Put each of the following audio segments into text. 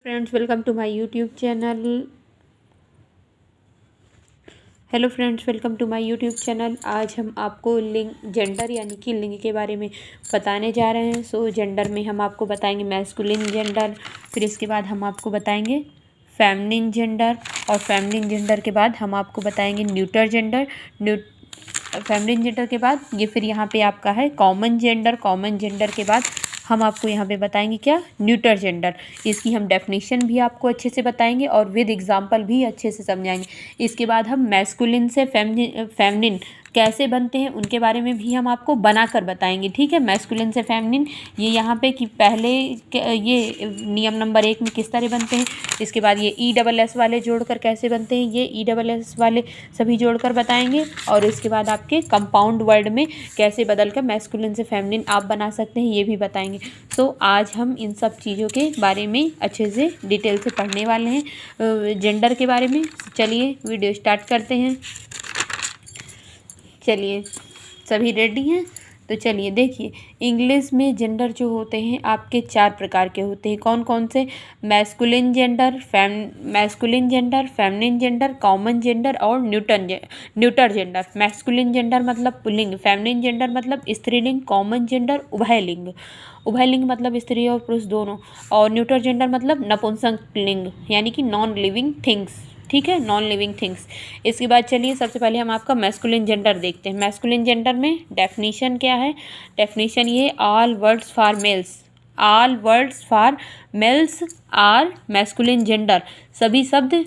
Friends, welcome to my YouTube channel. Hello friends, welcome to my YouTube channel. आज हम आपको लिंग gender यानी कि लिंग के बारे में बताने जा रहे हैं। सो जेंडर में हम आपको बताएंगे मैस्कुलिन जेंडर, फिर इसके बाद हम आपको बताएंगे फेमिनिन जेंडर, और फेमिनिन जेंडर के बाद हम आपको बताएंगे न्यूटर जेंडर। फेमिनिन जेंडर के बाद ये फिर यहाँ पे आपका है कॉमन जेंडर। कॉमन जेंडर के बाद हम आपको यहाँ पे बताएंगे क्या, न्यूटर जेंडर। इसकी हम डेफिनेशन भी आपको अच्छे से बताएंगे और विद एग्जांपल भी अच्छे से समझाएंगे। इसके बाद हम मैस्कुलिन से फेमिनिन कैसे बनते हैं उनके बारे में भी हम आपको बनाकर बताएंगे। ठीक है, मैस्कुलिन से फेमिनिन ये यहाँ पे कि पहले ये नियम नंबर 1 में किस तरह बनते हैं, इसके बाद ये ESS वाले जोड़कर कैसे बनते हैं, ये ESS वाले सभी जोड़कर बताएंगे, और इसके बाद आपके कंपाउंड वर्ड में कैसे बदलकर मैस्कुलिन से फेमिनिन आप बना सकते हैं ये भी बताएंगे। सो आज हम इन सब चीज़ों के बारे में अच्छे से डिटेल से पढ़ने वाले हैं जेंडर के बारे में। चलिए वीडियो स्टार्ट करते हैं। चलिए सभी रेडी हैं तो चलिए देखिए, इंग्लिश में जेंडर जो होते हैं आपके 4 प्रकार के होते हैं। कौन कौन से? Masculine gender, feminine gender, common gender और न्यूटर जेंडर। मैस्कुलिन जेंडर मतलब पुल्लिंग, फेमिनिन जेंडर मतलब स्त्रीलिंग, कॉमन जेंडर उभयलिंग, उभयलिंग मतलब स्त्री और पुरुष दोनों, और न्यूटर जेंडर मतलब नपुंसक लिंग यानी कि नॉन लिविंग थिंग्स। ठीक है, नॉन लिविंग थिंग्स। इसके बाद चलिए सबसे पहले हम आपका मैस्कुलिन जेंडर देखते हैं। मैस्कुलिन जेंडर में डेफिनेशन क्या है? डेफिनेशन ये, all words for males, all words for males are masculine gender. सभी शब्द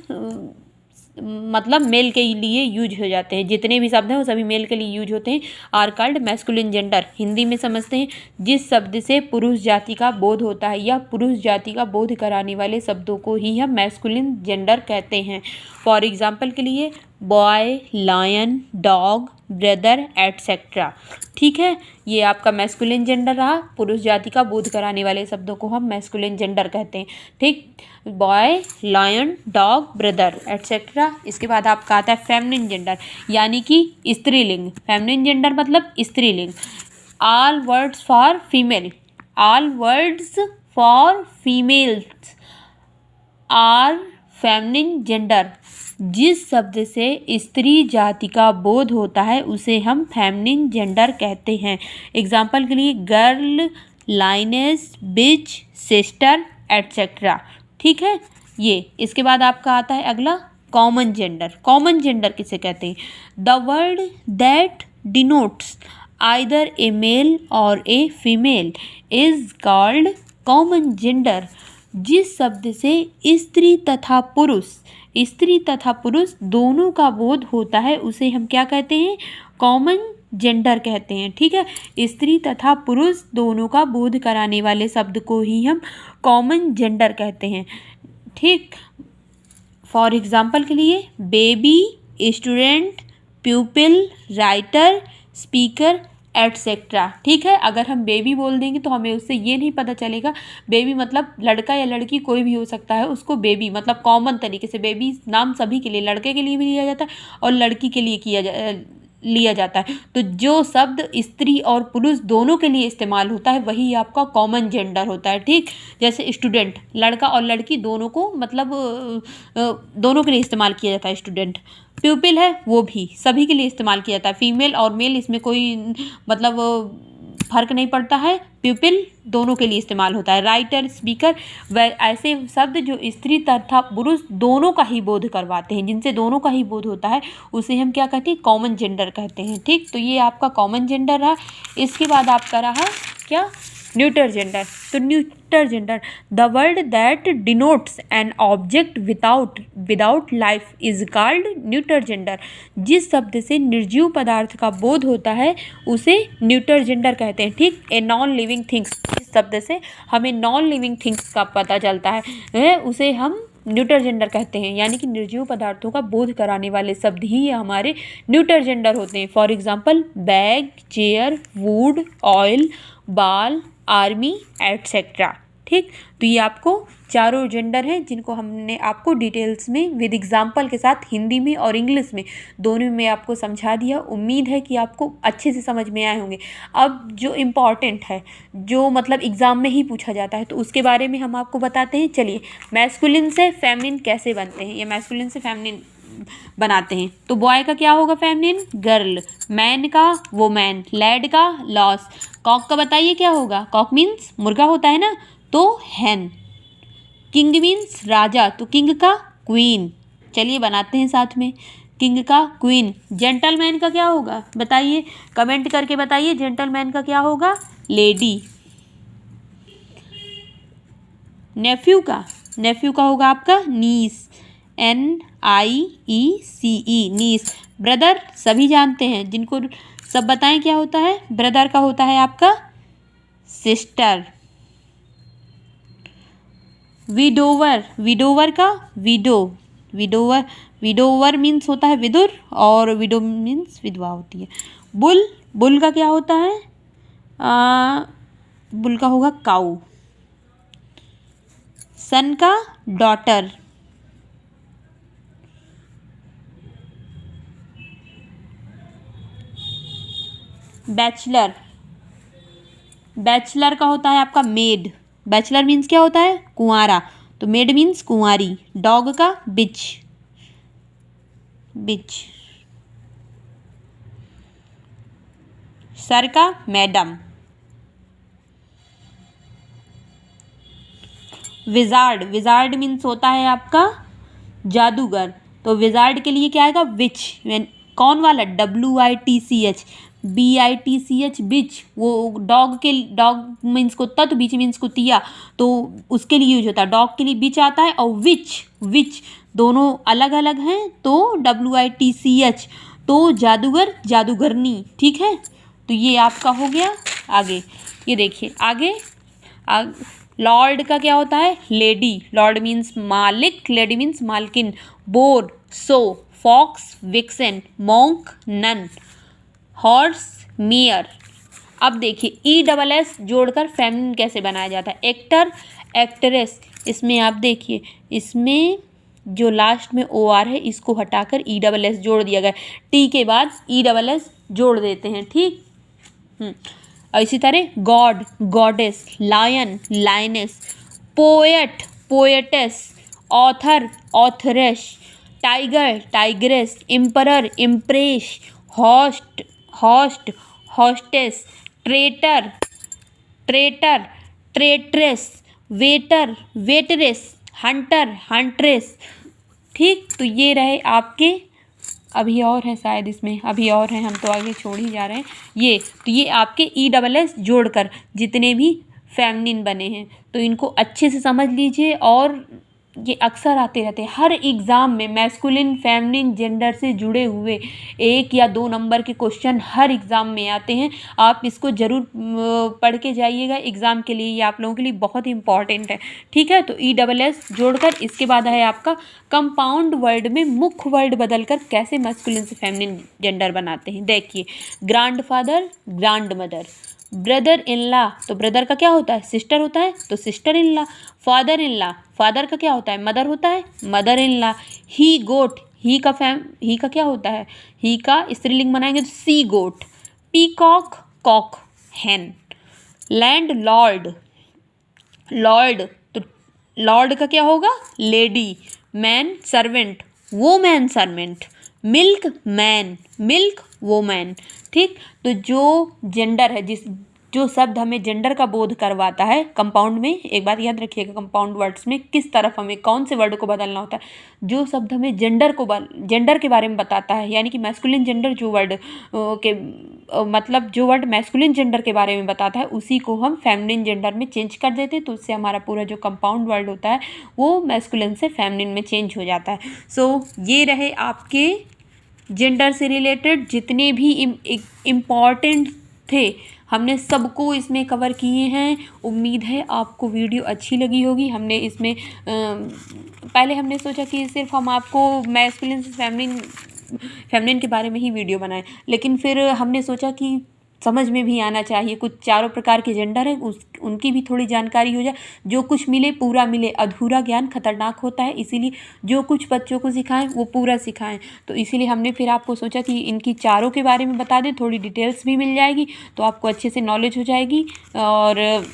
मतलब मेल के लिए यूज हो जाते हैं, जितने भी शब्द हैं वो सभी मेल के लिए यूज होते हैं, are called masculine gender. Hindi में समझते हैं, जिस शब्द से पुरुष जाति का बोध होता है या पुरुष जाति का बोध कराने वाले शब्दों को ही हम मैस्कुलिन जेंडर कहते हैं। फॉर एग्जाम्पल के लिए boy, lion, dog, brother etcetera. ठीक है, ये आपका मैस्कुलिन जेंडर रहा। पुरुष जाति का बोध कराने वाले शब्दों को हम मैस्कुलिन जेंडर कहते हैं। ठीक, boy, lion, dog, brother etcetera. इसके बाद आपका आता है फेमिनिन जेंडर यानी कि स्त्रीलिंग। फेमिनिन जेंडर मतलब स्त्रीलिंग। All words for female, all words for females are feminine gender. जिस शब्द से स्त्री जाति का बोध होता है उसे हम फेमिनिन जेंडर कहते हैं। एग्जाम्पल के लिए गर्ल, लाइनेस, बिच, सिस्टर एटसेट्रा। ठीक है, ये इसके बाद आपका आता है अगला कॉमन जेंडर। कॉमन जेंडर किसे कहते हैं? The word that denotes either a male or a female is called common gender. जिस शब्द से स्त्री तथा पुरुष दोनों का बोध होता है उसे हम क्या कहते हैं? कॉमन जेंडर कहते हैं। ठीक है, स्त्री तथा पुरुष दोनों का बोध कराने वाले शब्द को ही हम कॉमन जेंडर कहते हैं। ठीक, फॉर एग्जाम्पल के लिए baby, student, प्यूपिल, writer, speaker etcetera. ठीक है, अगर हम बेबी बोल देंगे तो हमें उससे ये नहीं पता चलेगा, बेबी मतलब लड़का या लड़की कोई भी हो सकता है, उसको बेबी मतलब कॉमन तरीके से बेबी नाम सभी के लिए, लड़के के लिए भी लिया जाता है और लड़की के लिए लिया जाता है। तो जो शब्द स्त्री और पुरुष दोनों के लिए इस्तेमाल होता है वही आपका कॉमन जेंडर होता है। ठीक, जैसे स्टूडेंट लड़का और लड़की दोनों को मतलब दोनों के लिए इस्तेमाल किया जाता है स्टूडेंट। प्यूपिल है वो भी सभी के लिए इस्तेमाल किया जाता है, फीमेल और मेल इसमें कोई मतलब फर्क नहीं पड़ता है, प्यूपिल दोनों के लिए इस्तेमाल होता है। राइटर, स्पीकर, वह ऐसे शब्द जो स्त्री तथा पुरुष दोनों का ही बोध करवाते हैं, जिनसे दोनों का ही बोध होता है उसे हम क्या कहते हैं? कॉमन जेंडर कहते हैं। ठीक, तो ये आपका कॉमन जेंडर रहा। इसके बाद आपका रहा क्या? Neuter gender. तो neuter gender, the word that denotes an object without life is called neuter gender. जिस शब्द से निर्जीव पदार्थ का बोध होता है उसे न्यूटर जेंडर कहते हैं। ठीक, ए नॉन लिविंग थिंग्स, जिस शब्द से हमें नॉन लिविंग थिंग्स का पता चलता है उसे हम न्यूटर जेंडर कहते हैं, यानी कि निर्जीव पदार्थों का बोध कराने वाले शब्द ही हमारे न्यूटर जेंडर होते हैं। For example bag, chair, would, oil, बाल, आर्मी एटसेट्रा। ठीक, तो ये आपको चारों जेंडर हैं जिनको हमने आपको डिटेल्स में विद एग्जाम्पल के साथ हिंदी में और इंग्लिश में दोनों में आपको समझा दिया। उम्मीद है कि आपको अच्छे से समझ में आए होंगे। अब जो इम्पॉर्टेंट है, जो मतलब एग्ज़ाम में ही पूछा जाता है, तो उसके बारे में हम आपको बताते हैं। चलिए, मैस्कुलिन से फेमिनिन कैसे बनते हैं, या मैस्कुलिन से फेमिनिन बनाते हैं। तो बॉय का क्या होगा फेमिनिन, गर्ल, मैन का वुमेन, लैड का लॉस, कॉक का बताइए क्या होगा, कॉक मीन्स मुर्गा होता है ना, तो हैन, किंग मीन्स राजा, तो किंग का क्वीन। चलिए बनाते हैं साथ में, किंग का क्वीन। जेंटलमैन का क्या होगा बताइए, कमेंट करके बताइए, जेंटलमैन का क्या होगा, लेडी। नेफ्यू का होगा आपका नीस, NIECE, नीस। ब्रदर सभी जानते हैं, जिनको सब बताएं क्या होता है, ब्रदर का होता है आपका सिस्टर। विडोवर का विडोवर मीन्स होता है विदुर, और विडो मीन्स विधवा होती है। बुल का क्या होता है, बुल का होगा काऊ। सन का डॉटर। बैचलर का होता है आपका मेड। बैचलर मीन्स क्या होता है, कुंवारा, तो मेड मीन्स कुंवारी। डॉग का बिच। सर का मैडम। विजार्ड मीन्स होता है आपका जादूगर, तो विजार्ड के लिए क्या आएगा, विच। कौन वाला, WITCH, BITCH, बिच। वो डॉग मीन्स कुत्ता, तो बीच मीन्स कुतिया, तो उसके लिए यूज होता है। डॉग के लिए बिच आता है, और विच दोनों अलग अलग हैं, तो WITCH, तो जादूगर जादूगरनी। ठीक है, तो ये आपका हो गया। आगे ये देखिए, आगे लॉर्ड का क्या होता है, लेडी। लॉर्ड मीन्स मालिक, लेडी मीन्स मालकिन। Boar sow, fox vixen, monk nun, horse mare. अब देखिए ESS जोड़कर फेमिनिन कैसे बनाया जाता है। एक्टर, एक्ट्रेस, इसमें आप देखिए, इसमें जो लास्ट में OR है इसको हटाकर ESS जोड़ दिया गया, T के बाद ESS जोड़ देते हैं। ठीक, और इसी तरह god, goddess, lion, lioness, poet, poetess, author, authoress, tiger, tigress, emperor, empress, host, hostess, traitor, traitress, waiter, waitress, hunter, huntress. ठीक, तो ये रहे आपके, अभी और है शायद, इसमें अभी और है, हम तो आगे छोड़ ही जा रहे हैं। तो ये आपके ESS जोड़कर जितने भी फेमिनिन बने हैं, तो इनको अच्छे से समझ लीजिए। और ये अक्सर आते रहते हैं हर एग्ज़ाम में, मैस्कुलिन फेमिनिन जेंडर से जुड़े हुए 1 या 2 नंबर के क्वेश्चन हर एग्ज़ाम में आते हैं। आप इसको ज़रूर पढ़ के जाइएगा एग्ज़ाम के लिए, ये आप लोगों के लिए बहुत ही इंपॉर्टेंट है। ठीक है, तो ESS जोड़कर, इसके बाद है आपका कंपाउंड वर्ड में मुख्य वर्ड बदलकर कैसे मैस्कुलिन से फेमिनिन जेंडर बनाते हैं। देखिए, grandfather, grandmother, brother in law, तो ब्रदर का क्या होता है, सिस्टर होता है, तो sister in law. Father in law, father का क्या होता है, मदर होता है, मदर इन लॉ। ही गोट, ही का क्या होता है, ही का स्त्रीलिंग बनाएंगे तो सी गोट। पीकॉक, कॉक, हैन। लैंड लॉर्ड, तो लॉर्ड का क्या होगा, lady. Man servant, woman servant. Milk man, milk woman. ठीक, तो जो जेंडर है, जो शब्द हमें जेंडर का बोध करवाता है कंपाउंड में, एक बात याद रखिएगा, कंपाउंड वर्ड्स में किस तरफ हमें कौन से वर्ड को बदलना होता है। जो शब्द हमें जेंडर के बारे में बताता है, यानी कि मैस्कुलिन जेंडर, जो वर्ड मतलब जो वर्ड मैस्कुलिन जेंडर के बारे में बताता है, उसी को हम फेमिनिन जेंडर में चेंज कर देते हैं, तो उससे हमारा पूरा जो कंपाउंड वर्ड होता है वो मैस्कुलिन से फेमिनिन में चेंज हो जाता है। सो ये रहे आपके जेंडर से रिलेटेड जितने भी इम्पॉर्टेंट थे, हमने सबको इसमें कवर किए हैं। उम्मीद है आपको वीडियो अच्छी लगी होगी। हमने इसमें पहले हमने सोचा कि सिर्फ हम आपको मैस्कुलिन से फेमिनिन के बारे में ही वीडियो बनाएं, लेकिन फिर हमने सोचा कि समझ में भी आना चाहिए। कुछ चारों प्रकार के जेंडर हैं, उनकी भी थोड़ी जानकारी हो जाए। जो कुछ मिले पूरा मिले, अधूरा ज्ञान खतरनाक होता है, इसीलिए जो कुछ बच्चों को सिखाएं वो पूरा सिखाएं। तो इसीलिए हमने फिर आपको सोचा कि इनकी चारों के बारे में बता दें, थोड़ी डिटेल्स भी मिल जाएगी तो आपको अच्छे से नॉलेज हो जाएगी। और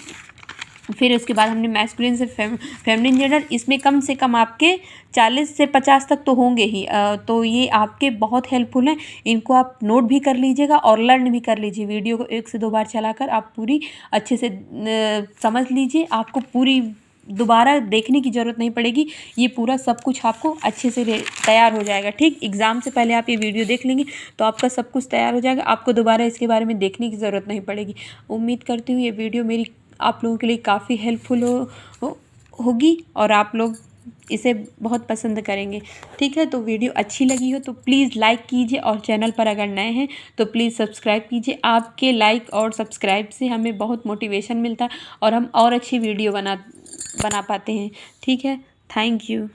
फिर उसके बाद हमने मैस्कुलिन से फेमिनिन जेंडर, इसमें कम से कम आपके 40 से 50 तक तो होंगे ही। तो ये आपके बहुत हेल्पफुल हैं, इनको आप नोट भी कर लीजिएगा और लर्न भी कर लीजिए। वीडियो को 1 से 2 बार चलाकर आप पूरी अच्छे से समझ लीजिए। आपको पूरी दोबारा देखने की ज़रूरत नहीं पड़ेगी, ये पूरा सब कुछ आपको अच्छे से तैयार हो जाएगा। ठीक, एग्ज़ाम से पहले आप ये वीडियो देख लेंगे तो आपका सब कुछ तैयार हो जाएगा, आपको दोबारा इसके बारे में देखने की ज़रूरत नहीं पड़ेगी। उम्मीद करती हूँ ये वीडियो मेरी आप लोगों के लिए काफ़ी हेल्पफुल होगी और आप लोग इसे बहुत पसंद करेंगे। ठीक है, तो वीडियो अच्छी लगी हो तो प्लीज़ लाइक कीजिए और चैनल पर अगर नए हैं तो प्लीज़ सब्सक्राइब कीजिए। आपके लाइक और सब्सक्राइब से हमें बहुत मोटिवेशन मिलता है और हम और अच्छी वीडियो बना पाते हैं। ठीक है, थैंक यू।